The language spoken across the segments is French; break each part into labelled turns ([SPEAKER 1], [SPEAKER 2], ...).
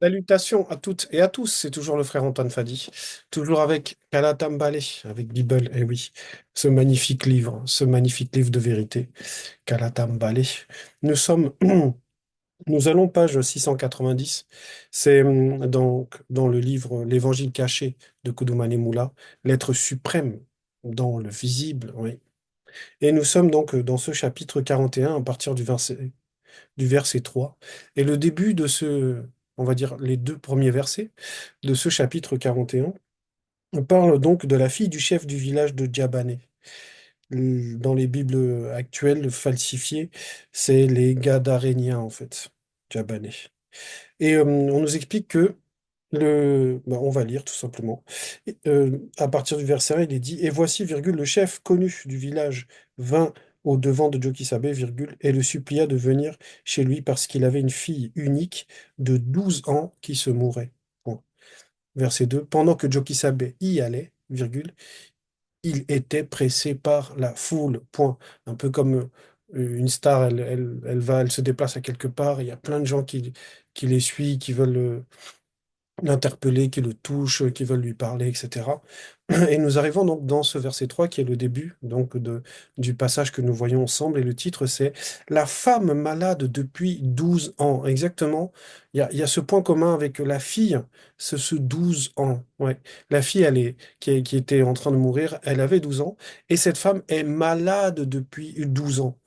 [SPEAKER 1] Salutations à toutes et à tous, c'est toujours le frère Antoine Fadi, toujours avec Kalatam Balé, avec Bible, et oui, ce magnifique livre de vérité, Kalatam Balé. Nous sommes, nous allons page 690, c'est donc dans le livre L'Évangile caché de Koudoumane Moula, l'être suprême dans le visible, oui. Et nous sommes donc dans ce chapitre 41 à partir du verset 3. Et le début de on va dire les deux premiers versets de ce chapitre 41, on parle donc de la fille du chef du village de Djabané. Dans les Bibles actuelles falsifiées, c'est les Gadaréniens en fait, Djabané. Et on nous explique que on va lire tout simplement. À partir du verset 1, il est dit, et voici, virgule, le chef connu du village vint au devant de Jokisabe, virgule, et le supplia de venir chez lui parce qu'il avait une fille unique de 12 ans qui se mourait. Point. Verset 2, pendant que Jokisabe y allait, virgule, il était pressé par la foule. Point. Un peu comme une star, elle se déplace à quelque part, il y a plein de gens qui les suivent, qui veulent l'interpeller, qui le touchent, qui veulent lui parler, etc. Et nous arrivons donc dans ce verset 3 qui est le début donc du passage que nous voyons ensemble. Et le titre, c'est La femme malade depuis 12 ans. Exactement, il y a ce point commun avec la fille, c'est ce 12 ans. Ouais. La fille, qui était en train de mourir, elle avait 12 ans. Et cette femme est malade depuis 12 ans.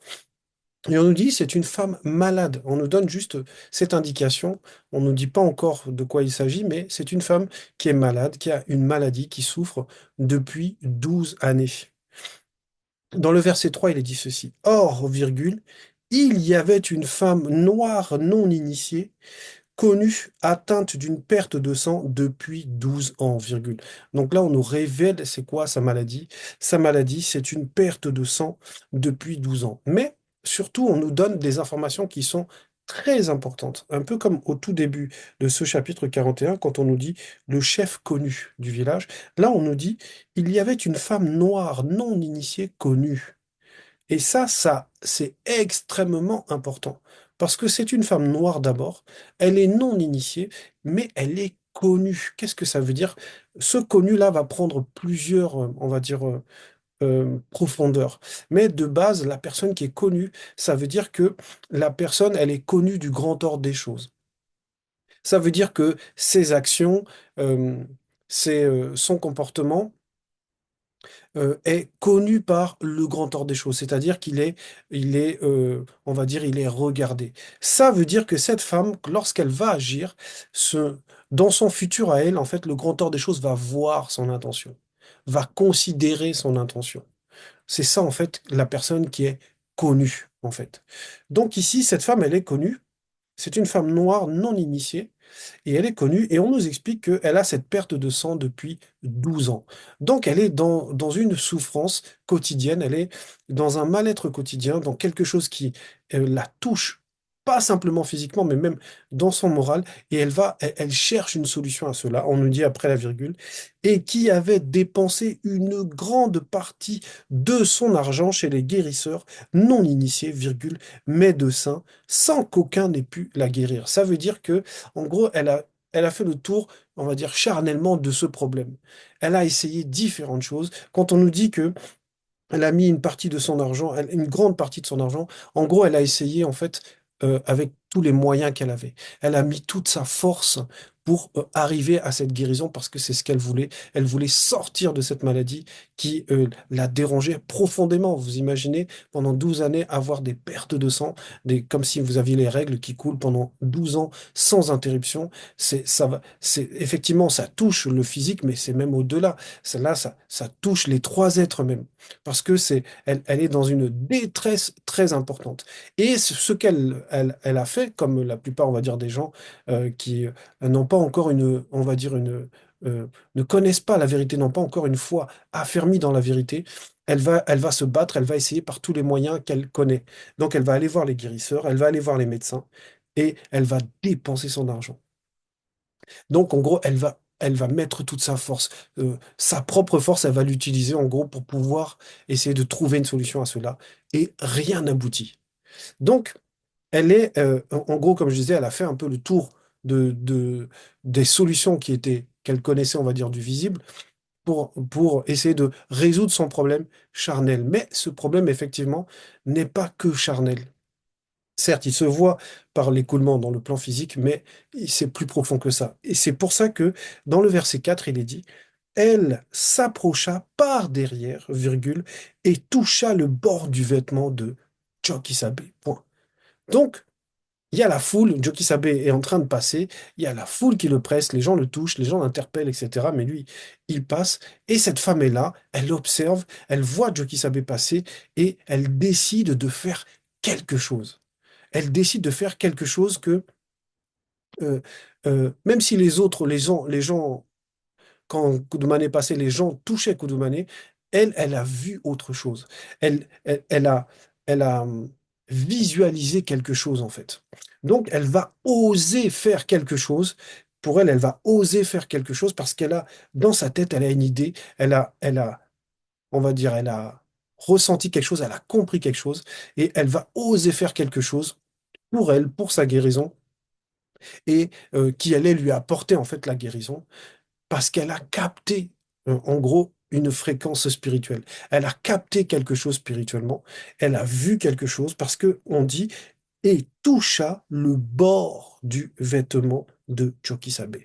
[SPEAKER 1] Et on nous dit c'est une femme malade. On nous donne juste cette indication. On ne nous dit pas encore de quoi il s'agit, mais c'est une femme qui est malade, qui a une maladie, qui souffre depuis 12 années. Dans le verset 3, il est dit ceci. Or, virgule, il y avait une femme noire non initiée, connue, atteinte d'une perte de sang depuis 12 ans, virgule. Donc là, on nous révèle c'est quoi sa maladie. Sa maladie, c'est une perte de sang depuis 12 ans. Mais surtout, on nous donne des informations qui sont très importantes. Un peu comme au tout début de ce chapitre 41, quand on nous dit le chef connu du village. Là, on nous dit il y avait une femme noire non initiée connue. Et ça, c'est extrêmement important. Parce que c'est une femme noire d'abord, elle est non initiée, mais elle est connue. Qu'est-ce que ça veut dire? Ce connu-là va prendre plusieurs, on va dire, profondeurs. Mais de base, la personne qui est connue, ça veut dire que la personne, elle est connue du grand ordre des choses. Ça veut dire que ses actions, euh, son comportement, est connu par le grand ordre des choses, c'est-à-dire on va dire, il est regardé. Ça veut dire que cette femme, lorsqu'elle va agir, dans son futur à elle, en fait, le grand ordre des choses va voir son intention, va considérer son intention. C'est ça, en fait, la personne qui est connue, en fait. Donc ici, cette femme, elle est connue. C'est une femme noire non initiée et elle est connue et on nous explique qu'elle a cette perte de sang depuis 12 ans. Donc elle est dans une souffrance quotidienne, elle est dans un mal-être quotidien, dans quelque chose qui la touche, pas simplement physiquement, mais même dans son moral, et elle cherche une solution à cela, on nous dit après la virgule, et qui avait dépensé une grande partie de son argent chez les guérisseurs non initiés, virgule, médecins, sans qu'aucun n'ait pu la guérir. Ça veut dire que en gros, elle a fait le tour, on va dire, charnellement de ce problème. Elle a essayé différentes choses. Quand on nous dit que elle a mis une partie de son argent, une grande partie de son argent, en gros, elle a essayé, en fait, avec tous les moyens qu'elle avait. Elle a mis toute sa force pour arriver à cette guérison parce que c'est ce qu'elle voulait. Elle voulait sortir de cette maladie qui la dérangeait profondément. Vous imaginez, pendant 12 années, avoir des pertes de sang, comme si vous aviez les règles qui coulent pendant 12 ans sans interruption. Effectivement, ça touche le physique, mais c'est même au-delà. Là, ça touche les trois êtres même parce que elle est dans une détresse très importante. Et ce qu'elle a fait, comme la plupart, on va dire, des gens qui n'ont pas encore on va dire, ne connaissent pas la vérité, n'ont pas encore une foi affermie dans la vérité, elle va se battre, elle va essayer par tous les moyens qu'elle connaît. Donc, elle va aller voir les guérisseurs, elle va aller voir les médecins, et elle va dépenser son argent. Donc, en gros, elle va mettre toute sa force, sa propre force, elle va l'utiliser, en gros, pour pouvoir essayer de trouver une solution à cela. Et rien n'aboutit. Donc, en gros, comme je disais, elle a fait un peu le tour des solutions qui étaient, qu'elle connaissait, on va dire, du visible, pour essayer de résoudre son problème charnel. Mais ce problème, effectivement, n'est pas que charnel. Certes, il se voit par l'écoulement dans le plan physique, mais c'est plus profond que ça. Et c'est pour ça que dans le verset 4, il est dit, elle s'approcha par derrière, virgule, et toucha le bord du vêtement de Jokisabe. Point. Donc, il y a la foule, Jokisabe est en train de passer, il y a la foule qui le presse, les gens le touchent, les gens l'interpellent, etc. Mais lui, il passe, et cette femme est là, elle observe, elle voit Jokisabe passer, et elle décide de faire quelque chose. Elle décide de faire quelque chose que, euh, même si les gens, quand Koudoumane est passé, les gens touchaient Koudoumane, elle a vu autre chose. Elle a visualisé quelque chose, en fait. Donc, elle va oser faire quelque chose. Pour elle, elle va oser faire quelque chose parce qu'elle a, dans sa tête, elle a une idée, on va dire, elle a ressenti quelque chose, elle a compris quelque chose, et elle va oser faire quelque chose pour elle, pour sa guérison, et qui allait lui apporter en fait la guérison, parce qu'elle a capté, en gros, une fréquence spirituelle. Elle a capté quelque chose spirituellement, elle a vu quelque chose, parce que on dit, et toucha le bord du vêtement de Jokisabe.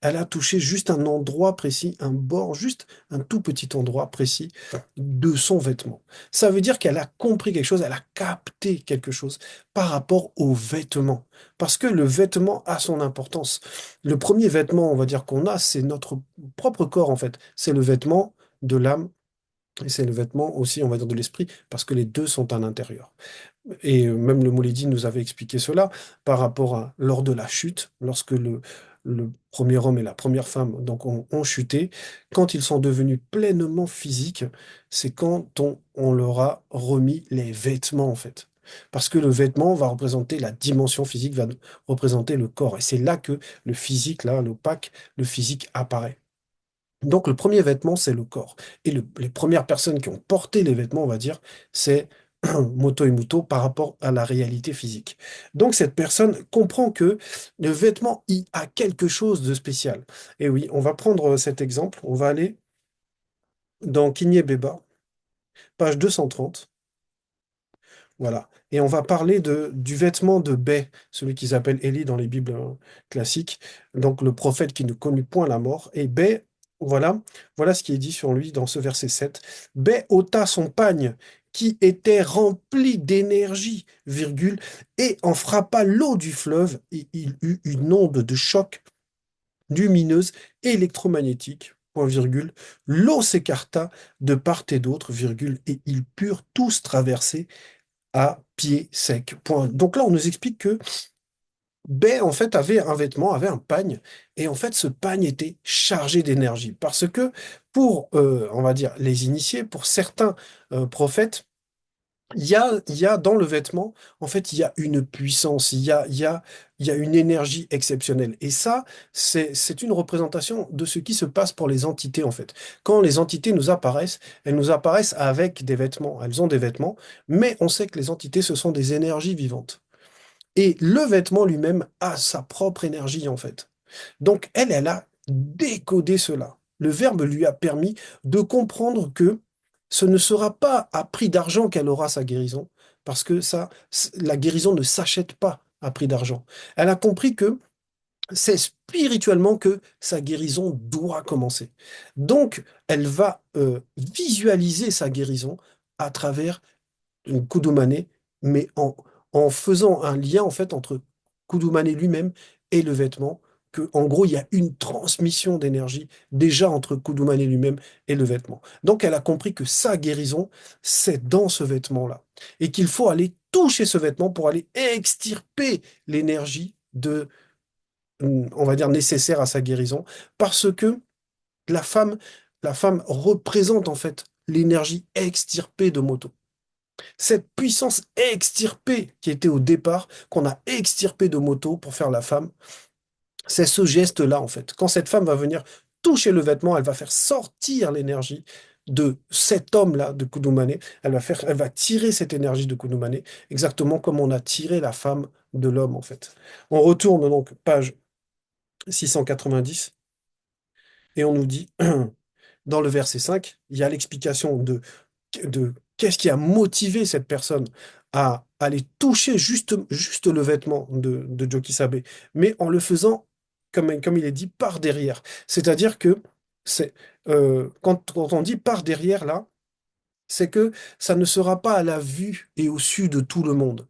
[SPEAKER 1] Elle a touché juste un endroit précis, un bord, juste un tout petit endroit précis de son vêtement. Ça veut dire qu'elle a compris quelque chose, elle a capté quelque chose par rapport au vêtement. Parce que le vêtement a son importance. Le premier vêtement, on va dire, qu'on a, c'est notre propre corps, en fait. C'est le vêtement de l'âme et c'est le vêtement aussi, on va dire, de l'esprit, parce que les deux sont à l'intérieur. Et même le Moulidi nous avait expliqué cela par rapport à lors de la chute, lorsque le premier homme et la première femme donc, ont chuté, quand ils sont devenus pleinement physiques, c'est quand on leur a remis les vêtements en fait. Parce que le vêtement va représenter la dimension physique, va représenter le corps. Et c'est là que le physique, là, l'opaque, le physique apparaît. Donc le premier vêtement, c'est le corps. Et les premières personnes qui ont porté les vêtements, on va dire, c'est Moto et Muto par rapport à la réalité physique. Donc cette personne comprend que le vêtement y a quelque chose de spécial. Et oui, on va prendre cet exemple, on va aller dans Kinyé Beba, page 230. Voilà. Et on va parler du vêtement de Bai, celui qu'ils appellent Élie dans les Bibles classiques, donc le prophète qui ne connut point la mort. Et Bai, voilà ce qui est dit sur lui dans ce verset 7. Bai ôta son pagne qui était rempli d'énergie, virgule, et en frappa l'eau du fleuve, et il eut une onde de choc lumineuse électromagnétique. Point virgule. L'eau s'écarta de part et d'autre, virgule, et ils purent tous traverser à pied sec. Point. Donc là, on nous explique que B, en fait, avait un vêtement, avait un pagne, et en fait, ce pagne était chargé d'énergie. Parce que pour, on va dire, les initiés, pour certains prophètes, il y a dans le vêtement, en fait, il y a une puissance, il y a une énergie exceptionnelle. Et ça, c'est une représentation de ce qui se passe pour les entités, en fait. Quand les entités nous apparaissent, elles nous apparaissent avec des vêtements. Elles ont des vêtements, mais on sait que les entités, ce sont des énergies vivantes. Et le vêtement lui-même a sa propre énergie, en fait. Donc, elle a décodé cela. Le Verbe lui a permis de comprendre que ce ne sera pas à prix d'argent qu'elle aura sa guérison, parce que ça, la guérison ne s'achète pas à prix d'argent. Elle a compris que c'est spirituellement que sa guérison doit commencer. Donc, elle va visualiser sa guérison à travers une Kudumane, mais en faisant un lien en fait entre Kudumane lui-même et le vêtement, que en gros il y a une transmission d'énergie déjà entre Kudumane lui-même et le vêtement. Donc elle a compris que sa guérison, c'est dans ce vêtement-là, et qu'il faut aller toucher ce vêtement pour aller extirper l'énergie on va dire, nécessaire à sa guérison, parce que la femme, la femme représente en fait l'énergie extirpée de Moto. Cette puissance extirpée qui était au départ, qu'on a extirpée de Moto pour faire la femme, c'est ce geste-là en fait. Quand cette femme va venir toucher le vêtement, elle va faire sortir l'énergie de cet homme-là, de Kudumane. Elle va tirer cette énergie de Kudumane, exactement comme on a tiré la femme de l'homme en fait. On retourne donc page. 690, et on nous dit, dans le verset 5, il y a l'explication de qu'est-ce qui a motivé cette personne à aller toucher juste le vêtement de Joe Kisabe, mais en le faisant, comme il est dit, par derrière. C'est-à-dire que c'est, quand on dit par derrière, là, c'est que ça ne sera pas à la vue et au su de tout le monde.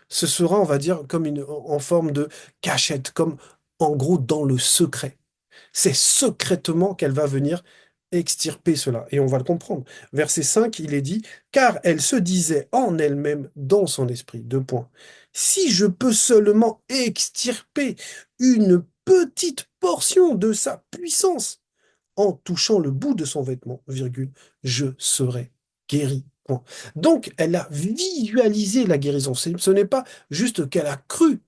[SPEAKER 1] Ce sera, on va dire, comme en forme de cachette, comme en gros dans le secret. C'est secrètement qu'elle va venir extirper cela. Et on va le comprendre. Verset 5, il est dit, car elle se disait en elle-même, dans son esprit, deux points. Si je peux seulement extirper une petite portion de sa puissance en touchant le bout de son vêtement, virgule, je serai guéri. Point. Donc, elle a visualisé la guérison. Ce n'est pas juste qu'elle a cru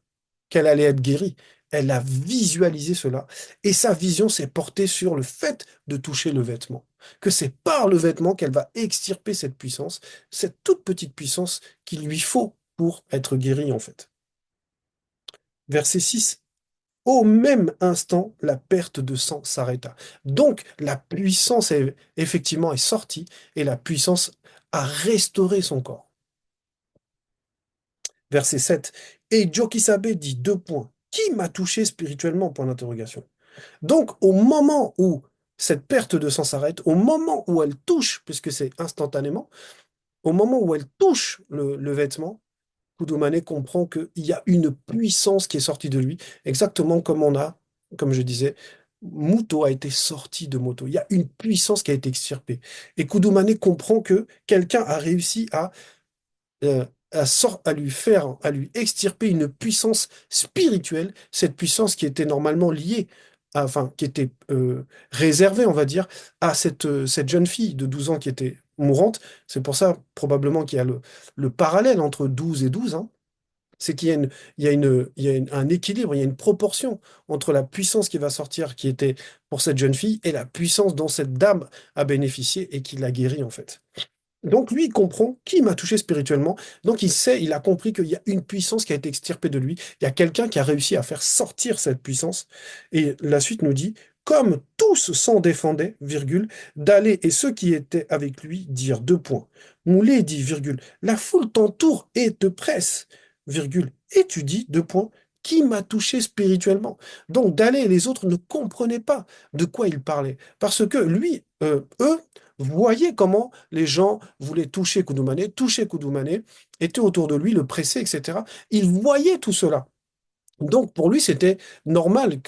[SPEAKER 1] qu'elle allait être guérie. Elle a visualisé cela. Et sa vision s'est portée sur le fait de toucher le vêtement. Que c'est par le vêtement qu'elle va extirper cette puissance, cette toute petite puissance qu'il lui faut pour être guérie, en fait. Verset 6. Au même instant, la perte de sang s'arrêta. Donc, la puissance effectivement est sortie et la puissance a restauré son corps. Verset 7. Et Jokisabe dit deux points. Qui m'a touché spirituellement? Point d'interrogation. Donc, au moment où cette perte de sang s'arrête, au moment où elle touche, puisque c'est instantanément, au moment où elle touche le vêtement, Koudoumane comprend qu'il y a une puissance qui est sortie de lui, exactement comme comme je disais, Muto a été sorti de Moto. Il y a une puissance qui a été extirpée. Et Koudoumane comprend que quelqu'un a réussi à lui faire, à lui extirper une puissance spirituelle, cette puissance qui était normalement liée, enfin, qui était réservée, on va dire, à cette jeune fille de 12 ans qui était mourante. C'est pour ça, probablement, qu'il y a le parallèle entre 12 et 12, hein. C'est qu'il y a un équilibre, il y a une proportion entre la puissance qui va sortir, qui était pour cette jeune fille, et la puissance dont cette dame a bénéficié et qui l'a guérie, en fait. Donc lui, il comprend qui m'a touché spirituellement. Donc il sait, il a compris qu'il y a une puissance qui a été extirpée de lui. Il y a quelqu'un qui a réussi à faire sortir cette puissance. Et la suite nous dit, comme tous s'en défendaient, virgule, d'aller et ceux qui étaient avec lui dire deux points. Moulay dit, virgule, la foule t'entoure et te presse, virgule, et tu dis, deux points, qui m'a touché spirituellement. Donc Dalé et les autres ne comprenaient pas de quoi il parlait. Parce que lui, eux, voyaient comment les gens voulaient toucher Koudoumane, étaient autour de lui, le pressaient, etc. Il voyait tout cela. Donc pour lui, c'était normal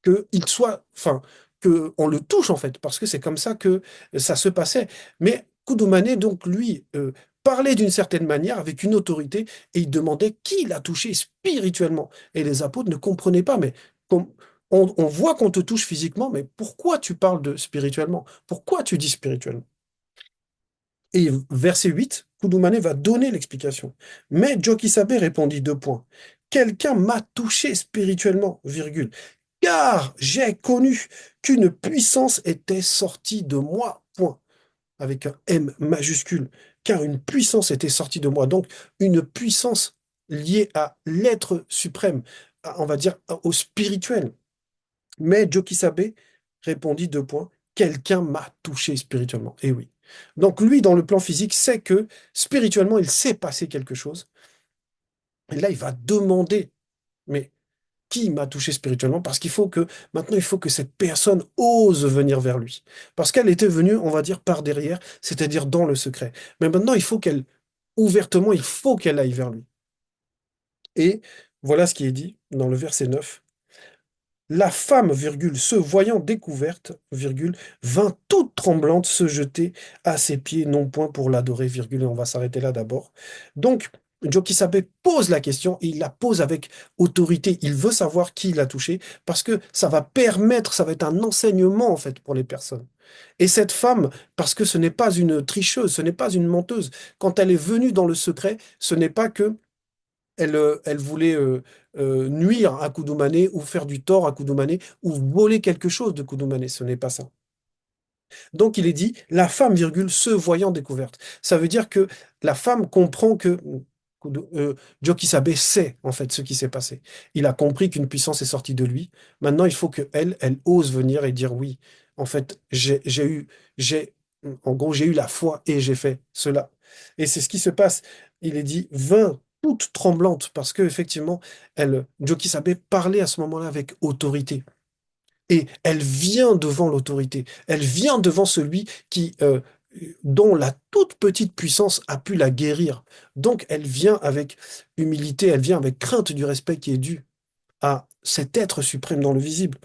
[SPEAKER 1] qu'il soit, enfin, qu'on le touche en fait, parce que c'est comme ça que ça se passait. Mais Koudoumane, donc lui, parlait d'une certaine manière, avec une autorité, et il demandait qui l'a touché spirituellement. Et les apôtres ne comprenaient pas, mais com- on voit qu'on te touche physiquement, mais pourquoi tu parles de spirituellement? Pourquoi tu dis spirituellement? Et verset 8, Koudoumane va donner l'explication. Mais Jokisabe répondit deux points. Quelqu'un m'a touché spirituellement, virgule, car j'ai connu qu'une puissance était sortie de moi, point, avec un M majuscule, car une puissance était sortie de moi. Donc, une puissance liée à l'être suprême, on va dire au spirituel. Mais Jokisabe répondit deux points. Quelqu'un m'a touché spirituellement. Et oui. Donc lui, dans le plan physique, sait que spirituellement, il s'est passé quelque chose. Et là, il va demander, mais qui m'a touché spirituellement? Parce qu'il faut que, maintenant, il faut que cette personne ose venir vers lui. Parce qu'elle était venue, on va dire, par derrière, c'est-à-dire dans le secret. Mais maintenant, il faut qu'elle, ouvertement, il faut qu'elle aille vers lui. Et voilà ce qui est dit dans le verset 9. La femme, virgule, se voyant découverte, virgule, vint toute tremblante se jeter à ses pieds, non point pour l'adorer, virgule, et on va s'arrêter là d'abord. Donc, Jokisabe pose la question, et il la pose avec autorité. Il veut savoir qui l'a touché, parce que ça va permettre, ça va être un enseignement, en fait, pour les personnes. Et cette femme, parce que ce n'est pas une tricheuse, ce n'est pas une menteuse, quand elle est venue dans le secret, ce n'est pas que elle voulait nuire à Koudoumane ou faire du tort à Koudoumane ou voler quelque chose de Koudoumane. Ce n'est pas ça. Donc il est dit, la femme, virgule, se voyant découverte. Ça veut dire que la femme comprend que Joe Kisabé sait en fait ce qui s'est passé. Il a compris qu'une puissance est sortie de lui. Maintenant, il faut que elle ose venir et dire oui. En fait, j'ai, en gros, j'ai eu la foi et j'ai fait cela. Et c'est ce qui se passe. Il est dit, vint toute tremblante parce que effectivement, Joe Kisabé parlait à ce moment-là avec autorité. Et elle vient devant l'autorité. Elle vient devant celui dont la toute petite puissance a pu la guérir. Donc, elle vient avec humilité, elle vient avec crainte du respect qui est dû à cet être suprême dans le visible.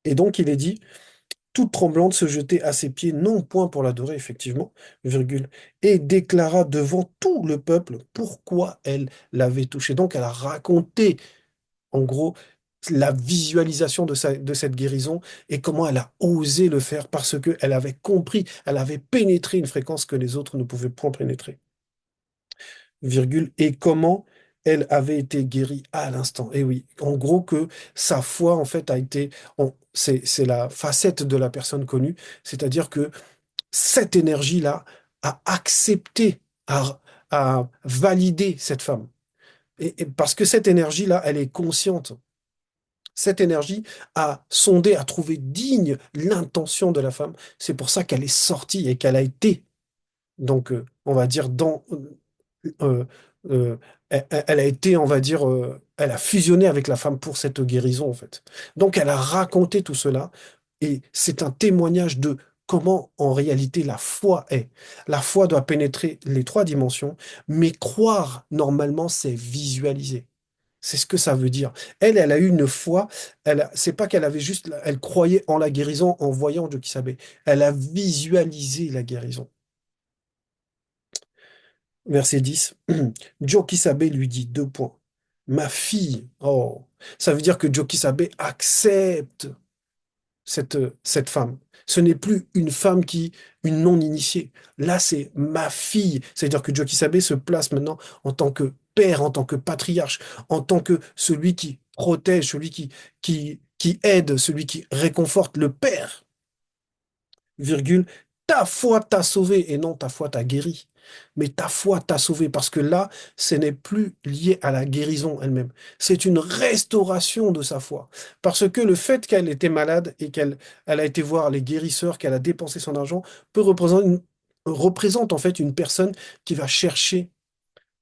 [SPEAKER 1] Et donc, il est dit, toute tremblante se jetait à ses pieds, non point pour l'adorer, effectivement, virgule, et déclara devant tout le peuple pourquoi elle l'avait touché. Donc, elle a raconté en gros, la visualisation de cette guérison et comment elle a osé le faire parce qu'elle avait compris, elle avait pénétré une fréquence que les autres ne pouvaient point pénétrer. Virgule, et comment elle avait été guérie à l'instant. Et oui, en gros que sa foi, en fait, a été, c'est la facette de la personne connue, c'est-à-dire que cette énergie-là a accepté, a validé cette femme. Et parce que cette énergie-là, elle est consciente. Cette énergie a sondé, a trouvé digne l'intention de la femme. C'est pour ça qu'elle est sortie et qu'elle a été, donc, on va dire, euh, euh, elle a été, on va dire, elle a fusionné avec la femme pour cette guérison, en fait. Donc, elle a raconté tout cela et c'est un témoignage de comment, en réalité, la foi est. La foi doit pénétrer les trois dimensions, mais croire, normalement, c'est visualiser. C'est ce que ça veut dire. Elle a eu une foi. C'est pas qu'elle avait juste, elle croyait en la guérison en voyant Joe Kisabé. Elle a visualisé la guérison. Verset 10. Joe Kisabé lui dit deux points. Ma fille. Oh, ça veut dire que Joe Kisabé accepte cette femme. Ce n'est plus une non-initiée. Là, c'est ma fille. C'est-à-dire que Joe Kisabé se place maintenant en tant que père, en tant que patriarche, en tant que celui qui protège, celui qui aide, celui qui réconforte, le père virgule, ta foi t'a sauvé et non ta foi t'a guéri. Mais ta foi t'a sauvé parce que là, ce n'est plus lié à la guérison elle-même. C'est une restauration de sa foi. Parce que le fait qu'elle était malade et qu'elle a été voir les guérisseurs, qu'elle a dépensé son argent, représente en fait une personne qui va chercher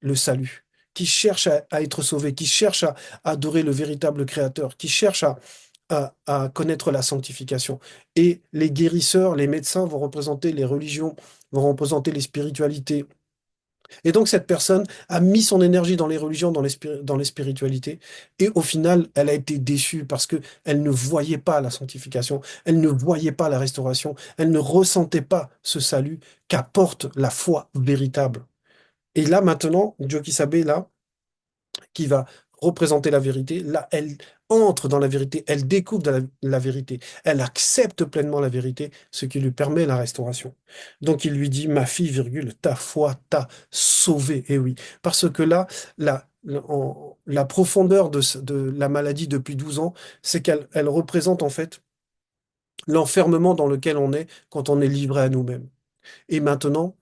[SPEAKER 1] le salut, qui cherche à être sauvé, qui cherche à adorer le véritable Créateur, qui cherche à connaître la sanctification. Et les guérisseurs, les médecins vont représenter les religions, vont représenter les spiritualités. Et donc cette personne a mis son énergie dans les religions, dans les spiritualités, et au final, elle a été déçue parce que elle ne voyait pas la sanctification, elle ne voyait pas la restauration, elle ne ressentait pas ce salut qu'apporte la foi véritable. Et là maintenant, Joe Kisabé, là, qui va représenter la vérité. Là, elle entre dans la vérité, elle découvre la vérité, elle accepte pleinement la vérité, ce qui lui permet la restauration. Donc il lui dit, ma fille, virgule, ta foi t'a sauvée. Et oui, parce que là, la profondeur de la maladie depuis 12 ans, c'est elle représente en fait l'enfermement dans lequel on est quand on est livré à nous-mêmes. Et maintenant,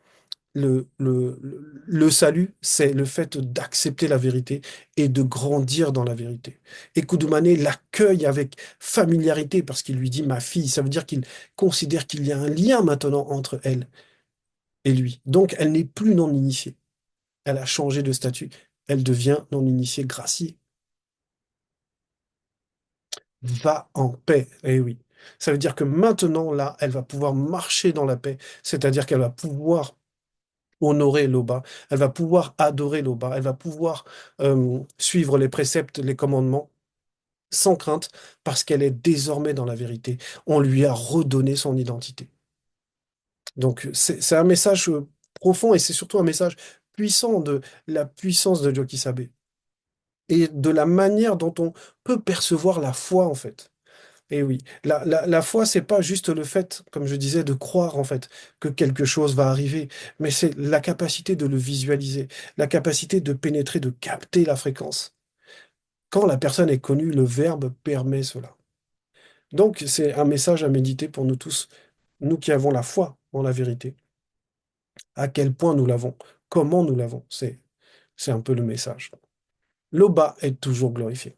[SPEAKER 1] le salut, c'est le fait d'accepter la vérité et de grandir dans la vérité. Et Koudoumane l'accueille avec familiarité parce qu'il lui dit ma fille. Ça veut dire qu'il considère qu'il y a un lien maintenant entre elle et lui. Donc, elle n'est plus non initiée. Elle a changé de statut. Elle devient non initiée graciée. Va en paix. Eh oui. Ça veut dire que maintenant, là, elle va pouvoir marcher dans la paix. C'est-à-dire qu'elle va pouvoir honorer l'Oba, elle va pouvoir adorer l'Oba, elle va pouvoir suivre les préceptes, les commandements sans crainte parce qu'elle est désormais dans la vérité. On lui a redonné son identité. Donc c'est un message profond et c'est surtout un message puissant de la puissance de Joe Kisabé et de la manière dont on peut percevoir la foi en fait. Et oui, la foi, c'est pas juste le fait, comme je disais, de croire en fait que quelque chose va arriver, mais c'est la capacité de le visualiser, la capacité de pénétrer, de capter la fréquence. Quand la personne est connue, le verbe permet cela. Donc, c'est un message à méditer pour nous tous, nous qui avons la foi en la vérité. À quel point nous l'avons, comment nous l'avons. C'est un peu le message. Le bas est toujours glorifié.